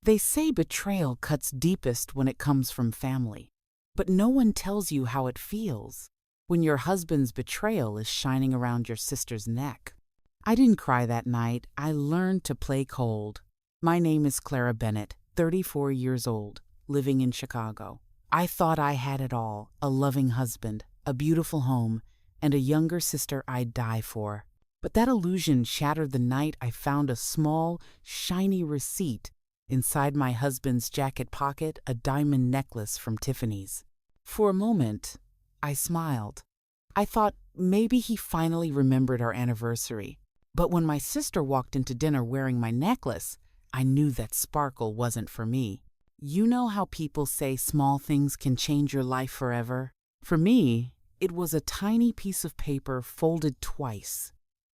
They say betrayal cuts deepest when it comes from family. But no one tells you how it feels when your husband's betrayal is shining around your sister's neck. I didn't cry that night. I learned to play cold. My name is Clara Bennett, 34 years old, living in Chicago. I thought I had it all: a loving husband, a beautiful home, and a younger sister I'd die for. But that illusion shattered the night I found a small, shiny receipt inside my husband's jacket pocket, a diamond necklace from Tiffany's. For a moment, I smiled. I thought maybe he finally remembered our anniversary. But when my sister walked into dinner wearing my necklace, I knew that sparkle wasn't for me. You know how people say small things can change your life forever? For me, it was a tiny piece of paper folded twice,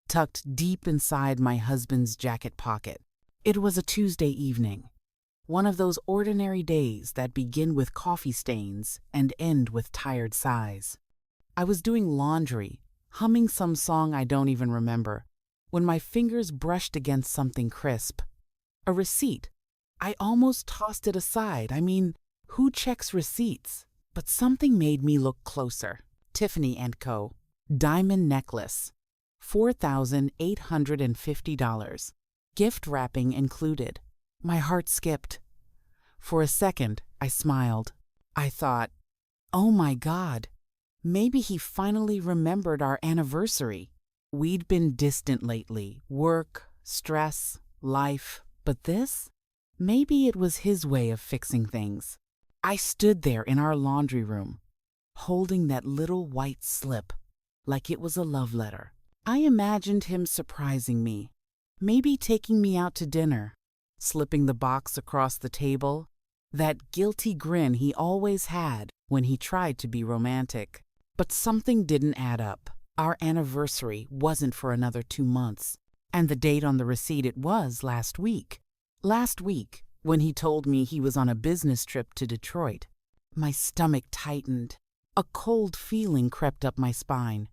tucked deep inside my husband's jacket pocket. It was a Tuesday evening, one of those ordinary days that begin with coffee stains and end with tired sighs. I was doing laundry, humming some song I don't even remember, when my fingers brushed against something crisp. A receipt. I almost tossed it aside. I mean, who checks receipts? But something made me look closer. Tiffany & Co. Diamond necklace. $4,850. Gift wrapping included. My heart skipped. For a second, I smiled. I thought, oh my God, maybe he finally remembered our anniversary. We'd been distant lately, work, stress, life, but this? Maybe it was his way of fixing things. I stood there in our laundry room, holding that little white slip, like it was a love letter. I imagined him surprising me, maybe taking me out to dinner, slipping the box across the table, that guilty grin he always had when he tried to be romantic. But something didn't add up. Our anniversary wasn't for another 2 months, and the date on the receipt, it was last week. Last week, when he told me he was on a business trip to Detroit. My stomach tightened. A cold feeling crept up my spine,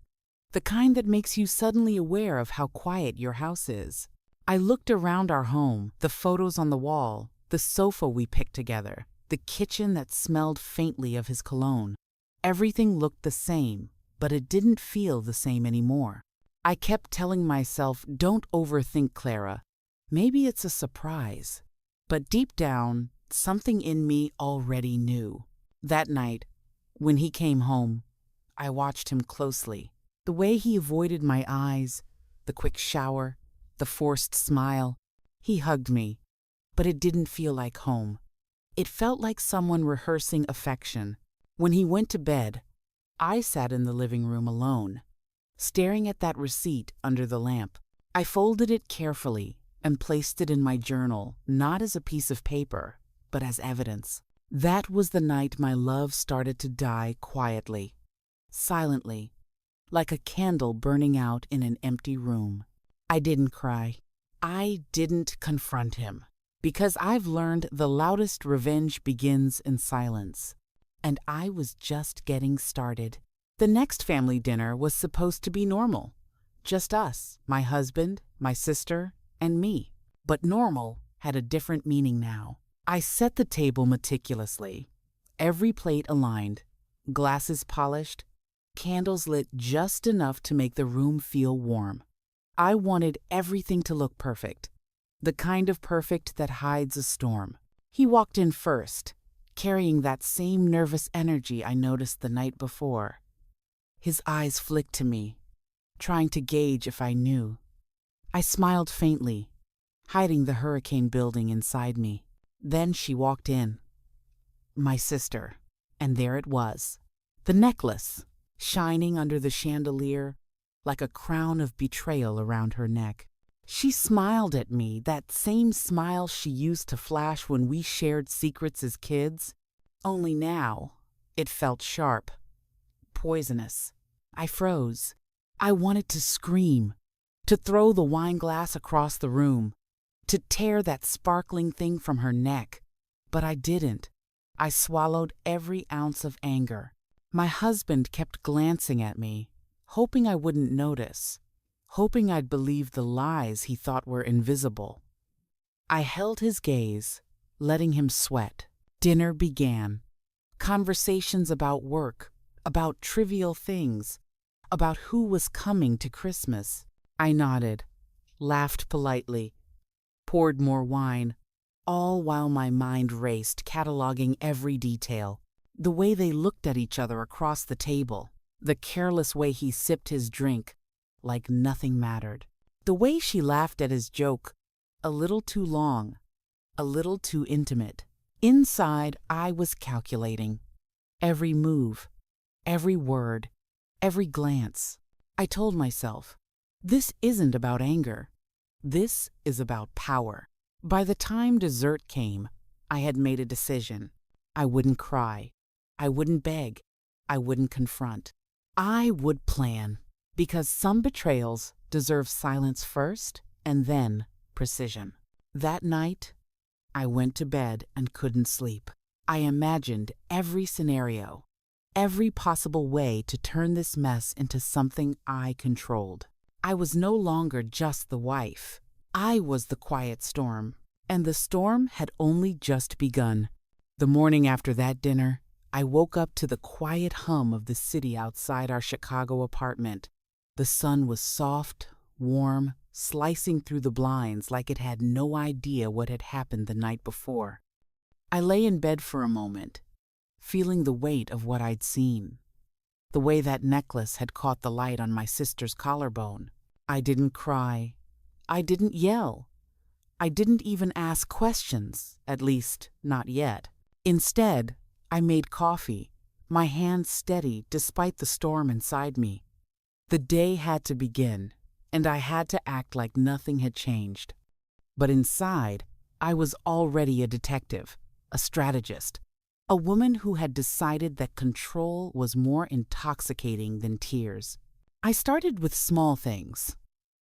the kind that makes you suddenly aware of how quiet your house is. I looked around our home, the photos on the wall, the sofa we picked together, the kitchen that smelled faintly of his cologne. Everything looked the same, but it didn't feel the same anymore. I kept telling myself, don't overthink, Clara. Maybe it's a surprise. But deep down, something in me already knew. That night, when he came home, I watched him closely. The way he avoided my eyes, the quick shower, the forced smile. He hugged me, but it didn't feel like home. It felt like someone rehearsing affection. When he went to bed, I sat in the living room alone, staring at that receipt under the lamp. I folded it carefully and placed it in my journal, not as a piece of paper, but as evidence. That was the night my love started to die quietly, silently, like a candle burning out in an empty room. I didn't cry. I didn't confront him, because I've learned the loudest revenge begins in silence. And I was just getting started. The next family dinner was supposed to be normal. Just us, my husband, my sister, and me. But normal had a different meaning now. I set the table meticulously, every plate aligned, glasses polished, candles lit just enough to make the room feel warm. I wanted everything to look perfect, the kind of perfect that hides a storm. He walked in first, carrying that same nervous energy I noticed the night before. His eyes flicked to me, trying to gauge if I knew. I smiled faintly, hiding the hurricane building inside me. Then she walked in. My sister. And there it was. The necklace, shining under the chandelier, like a crown of betrayal around her neck. She smiled at me, that same smile she used to flash when we shared secrets as kids. Only now, it felt sharp, poisonous. I froze. I wanted to scream, to throw the wine glass across the room, to tear that sparkling thing from her neck. But I didn't. I swallowed every ounce of anger. My husband kept glancing at me, hoping I wouldn't notice, hoping I'd believe the lies he thought were invisible. I held his gaze, letting him sweat. Dinner began. Conversations about work, about trivial things, about who was coming to Christmas. I nodded, laughed politely, poured more wine, all while my mind raced, cataloging every detail. The way they looked at each other across the table, the careless way he sipped his drink, like nothing mattered. The way she laughed at his joke, a little too long, a little too intimate. Inside, I was calculating. Every move, every word, every glance. I told myself, this isn't about anger. This is about power. By the time dessert came, I had made a decision. I wouldn't cry. I wouldn't beg. I wouldn't confront. I would plan, because some betrayals deserve silence first and then precision. That night, I went to bed and couldn't sleep. I imagined every scenario, every possible way to turn this mess into something I controlled. I was no longer just the wife. I was the quiet storm, and the storm had only just begun. The morning after that dinner, I woke up to the quiet hum of the city outside our Chicago apartment. The sun was soft, warm, slicing through the blinds like it had no idea what had happened the night before. I lay in bed for a moment, feeling the weight of what I'd seen. The way that necklace had caught the light on my sister's collarbone. I didn't cry. I didn't yell. I didn't even ask questions, at least not yet. Instead, I made coffee, my hands steady despite the storm inside me. The day had to begin, and I had to act like nothing had changed. But inside, I was already a detective, a strategist, a woman who had decided that control was more intoxicating than tears. I started with small things.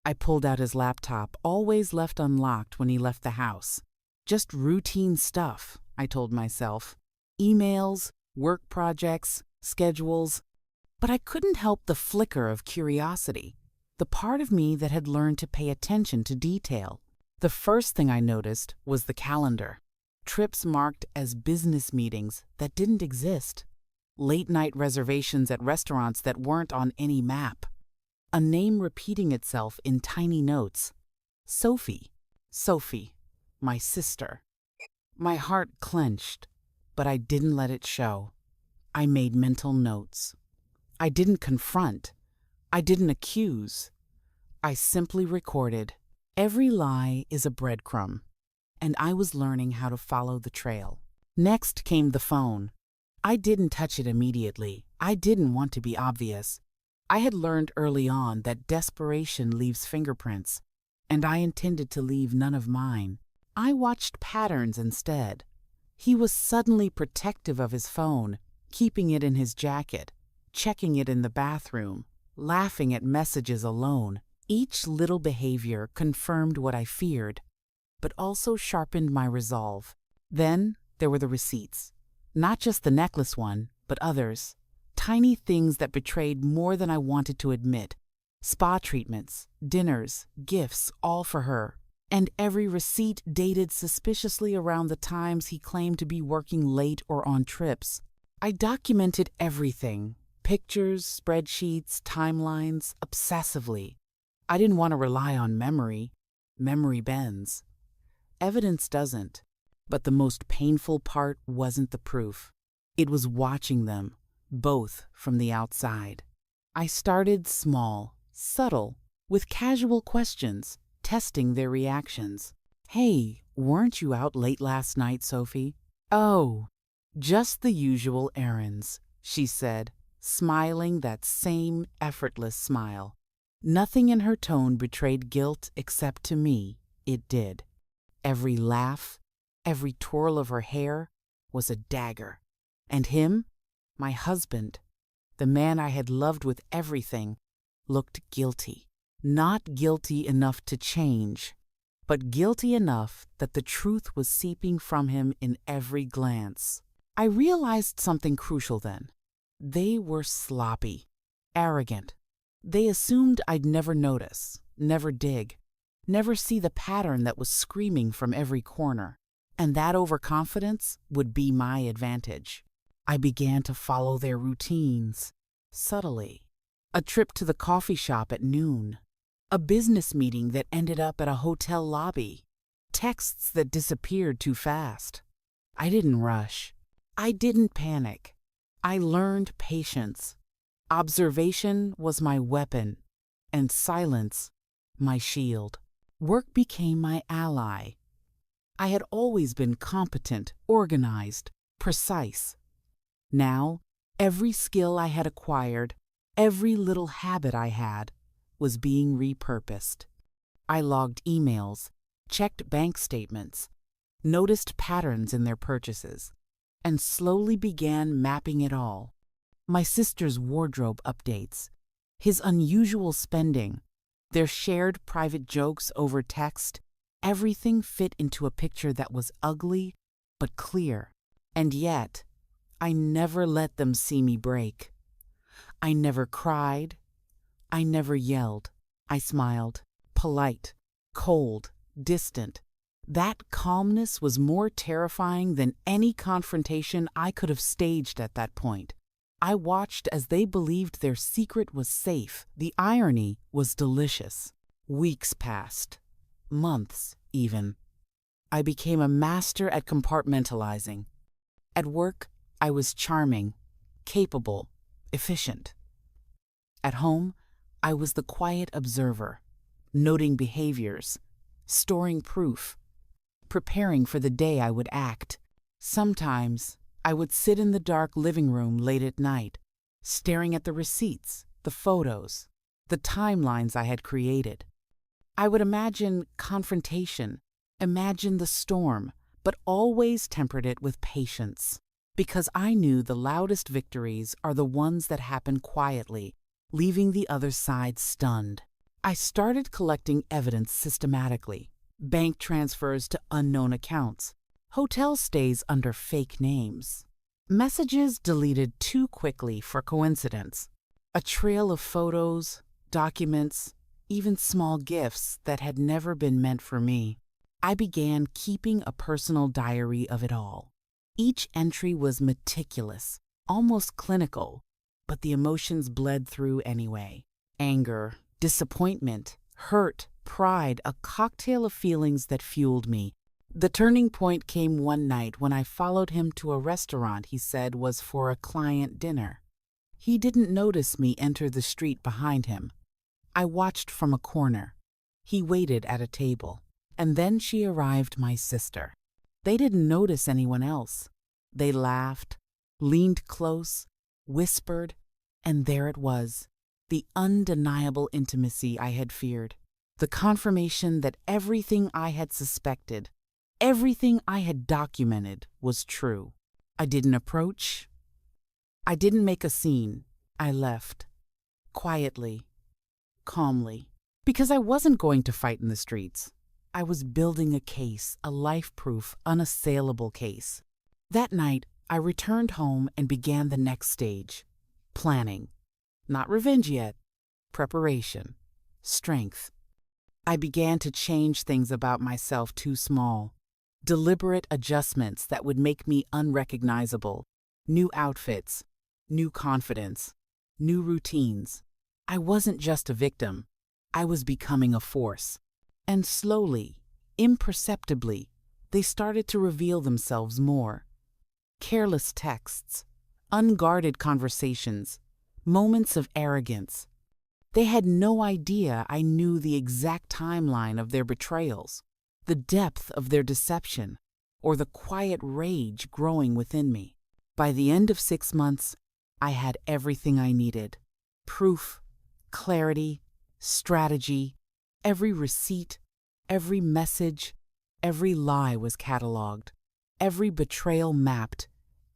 I pulled out his laptop, always left unlocked when he left the house. Just routine stuff, I told myself. Emails, work projects, schedules. But I couldn't help the flicker of curiosity, the part of me that had learned to pay attention to detail. The first thing I noticed was the calendar. Trips marked as business meetings that didn't exist. Late-night reservations at restaurants that weren't on any map. A name repeating itself in tiny notes. Sophie. Sophie. My sister. My heart clenched, but I didn't let it show. I made mental notes. I didn't confront. I didn't accuse. I simply recorded. Every lie is a breadcrumb, and I was learning how to follow the trail. Next came the phone. I didn't touch it immediately. I didn't want to be obvious. I had learned early on that desperation leaves fingerprints, and I intended to leave none of mine. I watched patterns instead. He was suddenly protective of his phone, keeping it in his jacket, checking it in the bathroom, laughing at messages alone. Each little behavior confirmed what I feared, but also sharpened my resolve. Then there were the receipts. Not just the necklace one, but others. Tiny things that betrayed more than I wanted to admit. Spa treatments, dinners, gifts, all for her. And every receipt dated suspiciously around the times he claimed to be working late or on trips. I documented everything. Pictures, spreadsheets, timelines, obsessively. I didn't want to rely on memory. Memory bends. Evidence doesn't. But the most painful part wasn't the proof. It was watching them, both from the outside. I started small, subtle, with casual questions, testing their reactions. Hey, weren't you out late last night, Sophie? Oh, just the usual errands, she said, smiling that same effortless smile. Nothing in her tone betrayed guilt except to me, it did. Every laugh, every twirl of her hair was a dagger. And him, my husband, the man I had loved with everything, looked guilty. Not guilty enough to change, but guilty enough that the truth was seeping from him in every glance. I realized something crucial then. They were sloppy, arrogant. They assumed I'd never notice, never dig, never see the pattern that was screaming from every corner. and that overconfidence would be my advantage. I began to follow their routines, subtly. A trip to the coffee shop at noon, a business meeting that ended up at a hotel lobby, texts that disappeared too fast. I didn't rush. I didn't panic. I learned patience. Observation was my weapon, and silence my shield. Work became my ally. I had always been competent, organized, precise. Now, every skill I had acquired, every little habit I had, was being repurposed. I logged emails, checked bank statements, noticed patterns in their purchases, and slowly began mapping it all. My sister's wardrobe updates, his unusual spending, their shared private jokes over text, everything fit into a picture that was ugly but clear. And yet, I never let them see me break. I never cried. I never yelled. I smiled, polite, cold, distant. That calmness was more terrifying than any confrontation I could have staged at that point. I watched as they believed their secret was safe. The irony was delicious. Weeks passed. Months, even. I became a master at compartmentalizing. At work, I was charming, capable, efficient. At home, I was the quiet observer, noting behaviors, storing proof, preparing for the day I would act. Sometimes, I would sit in the dark living room late at night, staring at the receipts, the photos, the timelines I had created. I would imagine confrontation, imagine the storm, but always tempered it with patience, because I knew the loudest victories are the ones that happen quietly, leaving the other side stunned. I started collecting evidence systematically, bank transfers to unknown accounts, hotel stays under fake names, messages deleted too quickly for coincidence, a trail of photos, documents, even small gifts that had never been meant for me. I began keeping a personal diary of it all. Each entry was meticulous, almost clinical, but the emotions bled through anyway. Anger, disappointment, hurt, pride, a cocktail of feelings that fueled me. The turning point came one night when I followed him to a restaurant he said was for a client dinner. He didn't notice me enter the street behind him. I watched from a corner. He waited at a table. And then she arrived, my sister. They didn't notice anyone else. They laughed, leaned close, whispered, and there it was, the undeniable intimacy I had feared, the confirmation that everything I had suspected, everything I had documented was true. I didn't approach. I didn't make a scene. I left, quietly, calmly, because I wasn't going to fight in the streets. I was building a case, a life-proof, unassailable case. That night, I returned home and began the next stage. Planning. Not revenge yet. Preparation. Strength. I began to change things about myself too small. Deliberate adjustments that would make me unrecognizable. New outfits. New confidence. New routines. I wasn't just a victim. I was becoming a force. And slowly, imperceptibly, they started to reveal themselves more. Careless texts, unguarded conversations, moments of arrogance. They had no idea I knew the exact timeline of their betrayals, the depth of their deception, or the quiet rage growing within me. By the end of 6 months, I had everything I needed. Proof, clarity, strategy. Every receipt, every message, every lie was cataloged, every betrayal mapped,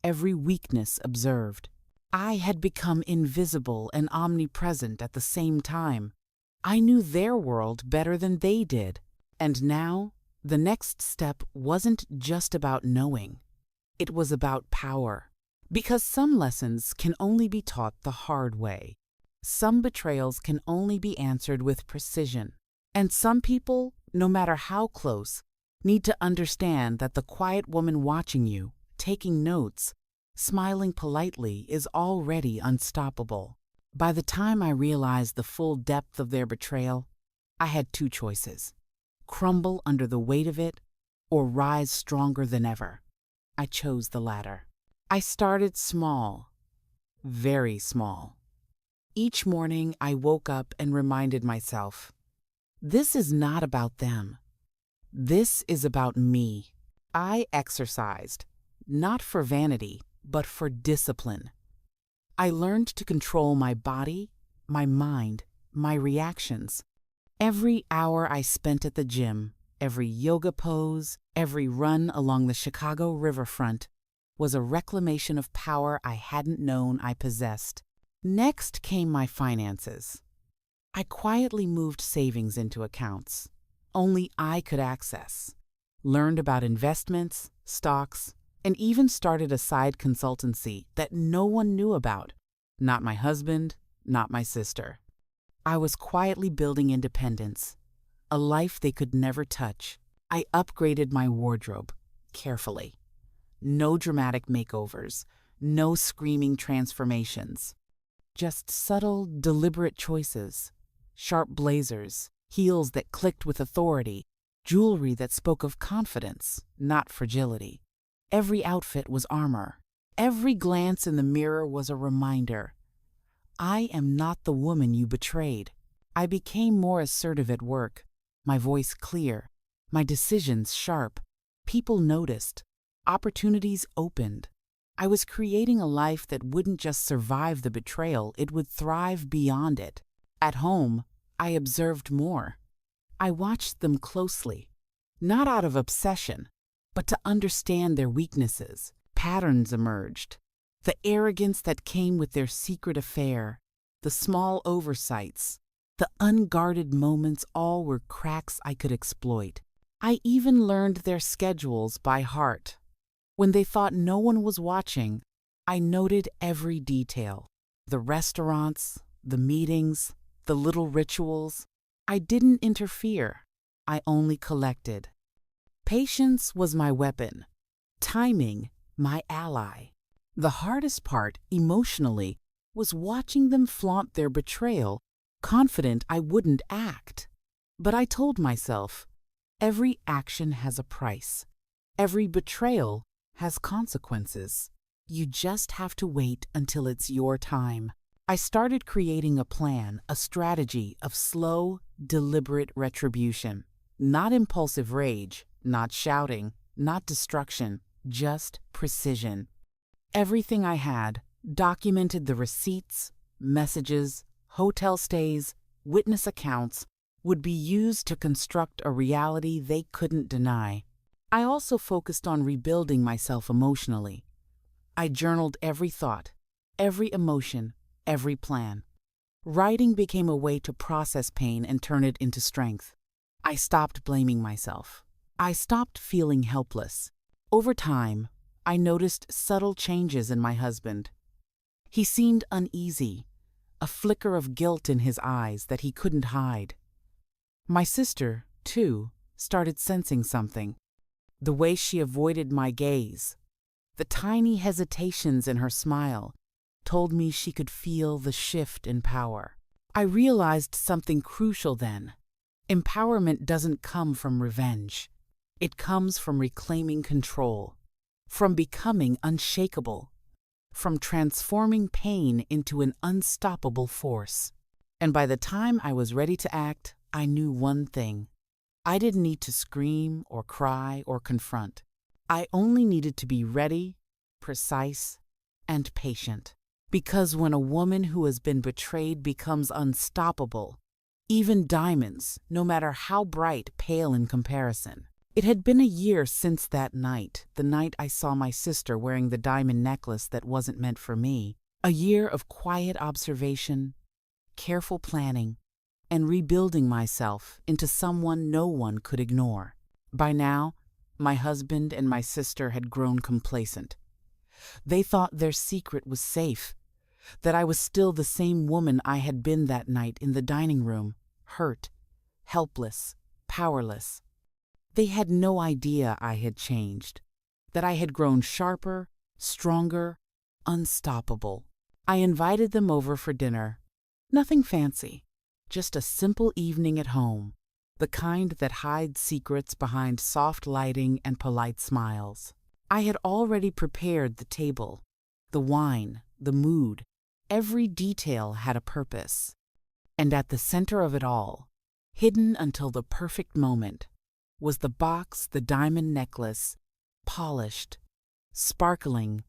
every weakness observed. I had become invisible and omnipresent at the same time. I knew their world better than they did. And now, the next step wasn't just about knowing. It was about power. Because some lessons can only be taught the hard way. Some betrayals can only be answered with precision. And some people, no matter how close, need to understand that the quiet woman watching you, taking notes, smiling politely is already unstoppable. By the time I realized the full depth of their betrayal, I had two choices: crumble under the weight of it or rise stronger than ever. I chose the latter. I started small, very small. Each morning I woke up and reminded myself, this is not about them. This is about me. I exercised, not for vanity, but for discipline. I learned to control my body, my mind, my reactions. Every hour I spent at the gym, every yoga pose, every run along the Chicago riverfront was a reclamation of power I hadn't known I possessed. Next came my finances. I quietly moved savings into accounts only I could access, learned about investments, stocks, and even started a side consultancy that no one knew about. Not my husband, not my sister. I was quietly building independence, a life they could never touch. I upgraded my wardrobe carefully. No dramatic makeovers, no screaming transformations. Just subtle, deliberate choices. Sharp blazers, heels that clicked with authority, jewelry that spoke of confidence, not fragility. Every outfit was armor. Every glance in the mirror was a reminder. I am not the woman you betrayed. I became more assertive at work, my voice clear, my decisions sharp. People noticed. Opportunities opened. I was creating a life that wouldn't just survive the betrayal, it would thrive beyond it. At home, I observed more. I watched them closely, not out of obsession, but to understand their weaknesses. Patterns emerged. The arrogance that came with their secret affair, the small oversights, the unguarded moments, all were cracks I could exploit. I even learned their schedules by heart. When they thought no one was watching, I noted every detail. The restaurants, the meetings, the little rituals. I didn't interfere. I only collected. Patience was my weapon. Timing, my ally. The hardest part, emotionally, was watching them flaunt their betrayal, confident I wouldn't act. But I told myself, every action has a price. Every betrayal has consequences. You just have to wait until it's your time. I started creating a plan, a strategy of slow, deliberate retribution. Not impulsive rage, not shouting, not destruction, just precision. Everything I had, documented the receipts, messages, hotel stays, witness accounts, would be used to construct a reality they couldn't deny. I also focused on rebuilding myself emotionally. I journaled every thought, every emotion, every plan. Writing became a way to process pain and turn it into strength. I stopped blaming myself. I stopped feeling helpless. Over time, I noticed subtle changes in my husband. He seemed uneasy, a flicker of guilt in his eyes that he couldn't hide. My sister, too, started sensing something. The way she avoided my gaze, the tiny hesitations in her smile, told me she could feel the shift in power. I realized something crucial then. Empowerment doesn't come from revenge. It comes from reclaiming control, from becoming unshakable, from transforming pain into an unstoppable force. And by the time I was ready to act, I knew one thing. I didn't need to scream or cry or confront. I only needed to be ready, precise, and patient. Because when a woman who has been betrayed becomes unstoppable, even diamonds, no matter how bright, pale in comparison. It had been a year since that night, the night I saw my sister wearing the diamond necklace that wasn't meant for me. A year of quiet observation, careful planning, and rebuilding myself into someone no one could ignore. By now, my husband and my sister had grown complacent. They thought their secret was safe, that I was still the same woman I had been that night in the dining room, hurt, helpless, powerless. They had no idea I had changed, that I had grown sharper, stronger, unstoppable. I invited them over for dinner. Nothing fancy, just a simple evening at home, the kind that hides secrets behind soft lighting and polite smiles. I had already prepared the table, the wine, the mood. Every detail had a purpose. And at the center of it all, hidden until the perfect moment, was the box, the diamond necklace, polished, sparkling,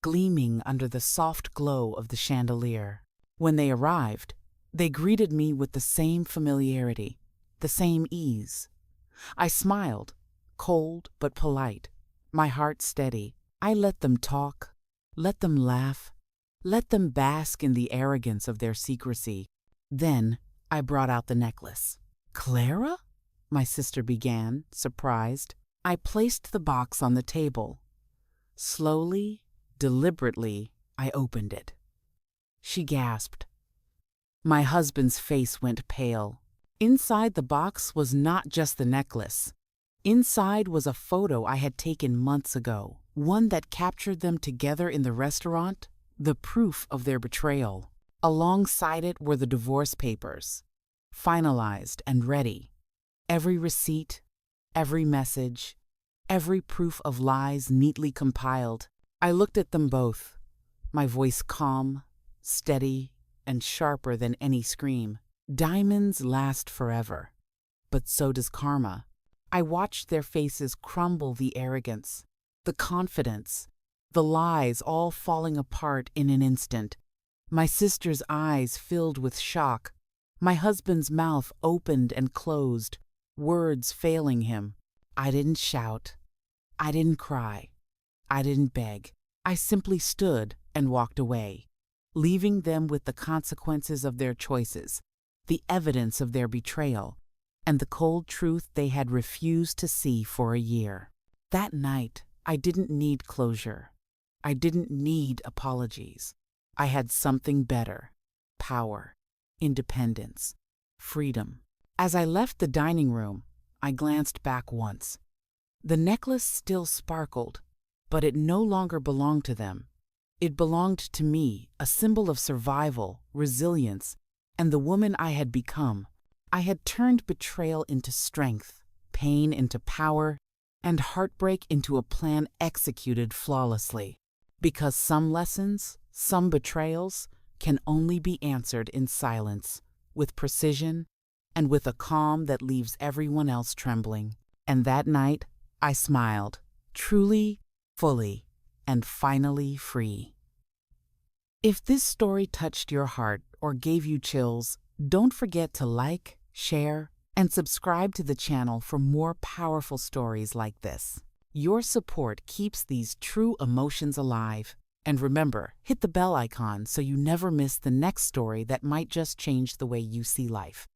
gleaming under the soft glow of the chandelier. When they arrived, they greeted me with the same familiarity, the same ease. I smiled, cold but polite, my heart steady. I let them talk, let them laugh, let them bask in the arrogance of their secrecy. Then I brought out the necklace. "Clara?" my sister began, surprised. I placed the box on the table. Slowly, deliberately, I opened it. She gasped. My husband's face went pale. Inside the box was not just the necklace. Inside was a photo I had taken months ago, one that captured them together in the restaurant, the proof of their betrayal. Alongside it were the divorce papers, finalized and ready. Every receipt, every message, every proof of lies neatly compiled. I looked at them both, my voice calm, steady, and sharper than any scream. Diamonds last forever, but so does karma. I watched their faces crumble, the arrogance, the confidence, the lies all falling apart in an instant. My sister's eyes filled with shock. My husband's mouth opened and closed, words failing him. I didn't shout. I didn't cry. I didn't beg. I simply stood and walked away, leaving them with the consequences of their choices, the evidence of their betrayal, and the cold truth they had refused to see for a year. That night, I didn't need closure. I didn't need apologies. I had something better: power, independence, freedom. As I left the dining room, I glanced back once. The necklace still sparkled, but it no longer belonged to them. It belonged to me, a symbol of survival, resilience, and the woman I had become. I had turned betrayal into strength, pain into power, and heartbreak into a plan executed flawlessly. Because some lessons, some betrayals, can only be answered in silence, with precision, and with a calm that leaves everyone else trembling. And that night, I smiled, truly, fully, and finally free. If this story touched your heart or gave you chills, don't forget to like, share, and subscribe to the channel for more powerful stories like this. Your support keeps these true emotions alive. And remember, hit the bell icon so you never miss the next story that might just change the way you see life.